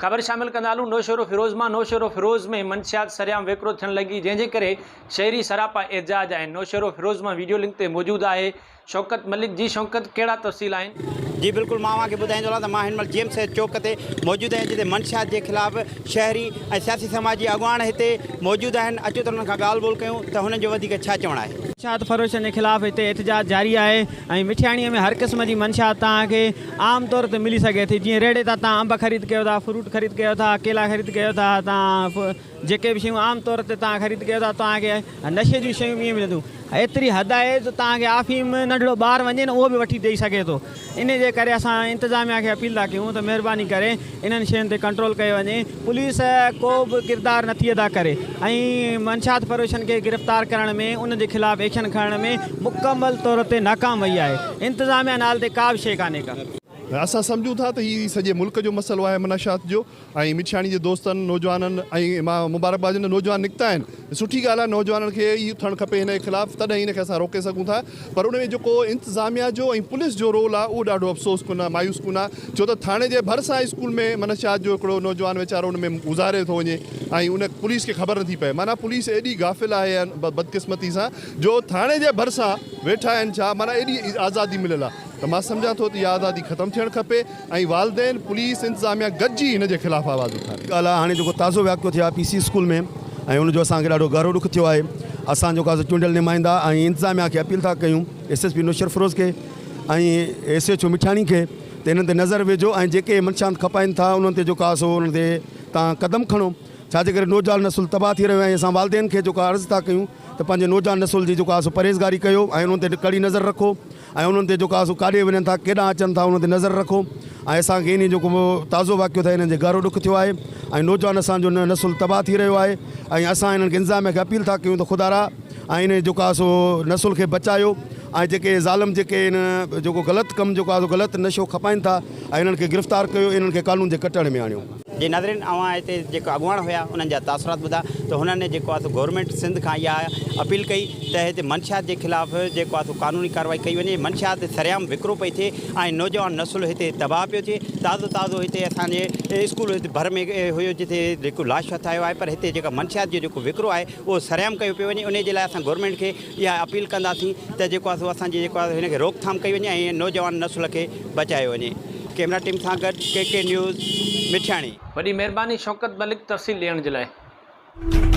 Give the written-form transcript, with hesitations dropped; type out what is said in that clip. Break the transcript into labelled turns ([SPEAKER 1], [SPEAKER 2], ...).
[SPEAKER 1] ख़बर शामिल कंदालू नौशरो फिरोज़ मां नौशरो फिरोज़ में मंशियात सरियाम वेकरो थियण लगी जंहिंजे करे शहरी सरापा एहतजाज आहिनि। नौशरो फिरोज़ मां वीडियो लिंक ते मौजूद आहे शौकत मलिक जी। शौकत कहिड़ा तफ़सील आहिनि?
[SPEAKER 2] जी बिल्कुल, मां तव्हांखे ॿुधाईंदो आहियां त मां हिन महिल जेम्स चौक ते मौजूदु आहियां जिते मंशियात जे ख़िलाफ़ शहरी ऐं सियासी समाजी अॻवान हिते मौजूदु आहिनि। अचो त हुननि खां ॻाल्हि ॿोल कयूं त हुननि जो वधीक छा चवणु आहे।
[SPEAKER 3] मंशियात फरोशन जे ख़िलाफ़ हिते एहतजाज जारी आहे ऐं मिठियाणीअ में हर क़िस्म जी मंशियात तव्हांखे आम तौर ते मिली सघे थी। जीअं रेड़े तां तव्हां अंब ख़रीद कयो था, फ्रूट ख़रीद कयो था, केला ख़रीद कयो था, तव्हां जेके बि शयूं आम तौर ते तव्हां ख़रीद कयो था तव्हांखे नशे जूं शयूं ईअं मिलंदियूं। एतिरी हद आहे त तव्हांखे आफ़ीम नंढड़ो ॿारु वञे न उहो बि वठी ॾेई सघे थो। इन जे करे असां इंतिज़ामिया खे अपील था कयूं त महिरबानी करे इन्हनि शयुनि ते कंट्रोल कयो वञे। पुलिस को बि किरदारु नथी अदा करे ऐं मंशियात फरोशन खे गिरफ़्तार करण में उन जे ख़िलाफ़ु एक्शन खणण में मुकमल तौर ते नाकाम वई आहे। इंतिज़ामिया नाले ते का बि शइ कान्हे का।
[SPEAKER 4] असां सम्झूं था त हीउ सॼे मुल्क जो मसइलो आहे मंशियात जो ऐं मिठियाणी जे दोस्तनि नौजवाननि ऐं मां मुबारकबाद नौजवान निकिता आहिनि। सुठी ॻाल्हि आहे नौजवाननि खे इहो थियणु खपे हिन जे ख़िलाफ़ु, तॾहिं हिन खे असां रोके सघूं था। पर उन में जेको इंतिज़ामिया जो ऐं पुलिस जो रोल आहे उहो ॾाढो अफ़सोस कोन आहे, मायूस कोन आहे। छो त थाणे जे भरिसां स्कूल में मंशियात जो हिकिड़ो नौजवान वीचारो उन में गुज़ारे थो वञे ऐं उन पुलिस खे ख़बर नथी पए। माना पुलिस एॾी गाफ़िल आहे बदकिस्मती सां जो थाणे जे भरिसां वेठा आहिनि छा, माना एॾी आज़ादी मिलियल आहे। त मां सम्झां थो त इहा आज़ादी ख़तमु थियणु खपे ऐं वालदेन पुलिस इंतिज़ामिया गॾिजी हिन जे ख़िलाफ़ु आवाज़ उठाए।
[SPEAKER 5] ॻाल्हि आहे हाणे जेको ताज़ो वाक़ियो थियो आहे PC स्कूल में ऐं हुनजो असांखे ॾाढो गहरो ॾुख थियो आहे। असां जेको आहे चूंडियल नुमाइंदा ऐं इंतिज़ामिया खे अपील था कयूं SSP नौशर फिरोज़ खे ऐं SHO मिठाणी खे त हिननि ते नज़र विझो ऐं जेके मंशियात खपाइनि था उन्हनि ते जेको आहे सो उन्हनि ते तव्हां क़दम खणो। छाजे करे नौजवान नसुल तबाह थी रहियो आहे। असां वालदेन खे जेको आहे अर्ज़ु था कयूं त पंहिंजे नौजवान नसुल जी जेको आहे सो परहेज़गारी कयो ऐं उन्हनि ते कड़ी नज़र रखो ऐं उन्हनि ते जेको आहे सो काॾे वञनि था, केॾांहुं अचनि था, उन्हनि ते नज़र रखो। ऐं असांखे इन जेको ताज़ो वाक़ियो थियो हिननि जे गहरो ॾुख थियो आहे ऐं नौजवान असांजो नसुल तबाह थी रहियो आहे ऐं असां हिननि खे इंतिज़ामिया खे अपील था कयूं त ख़ुदारा ऐं इन जेको आहे सो नसुल खे बचायो ऐं जेके ज़ालिम जेके इन जेको ग़लति कमु जेको आहे ग़लति नशो खपाइनि था ऐं इन्हनि खे गिरफ़्तार कयो, इन्हनि खे कानून जे कटड़ में आणियो।
[SPEAKER 2] जी नाज़रीन, अवां हिते जेको अॻवान हुया उन्हनि जा तासुरात ॿुधा त हुननि जेको आहे गवर्नमेंट सिंध खां इहा अपील कई त हिते मंशियात जे ख़िलाफ़ु जेको आहे कानूनी कार्रवाई कई वञे। मंशियात सरियाम विकिरो पई थिए ऐं नौजवान नसुल हिते तबाह पियो थिए। ताज़ो हिते असांजे स्कूल हिते भर में हुयो जिते जेको लाश हथायो आहे, पर हिते जेका मंशियात जो जेको विकिरो आहे उहो सरियाम कयो पियो वञे। उन जे लाइ असां गवर्नमेंट खे इहा अपील कंदासीं त जेको आहे असांजी जेको आहे हिनखे रोकथाम कई वञे ऐं नौजवान नसुल खे बचायो वञे। कैमरा टीम सां गॾु KK न्यूज़ मिठियाणी।
[SPEAKER 1] वॾी महिरबानी शौकत मलिक तफ़सील ॾियण जे लाइ।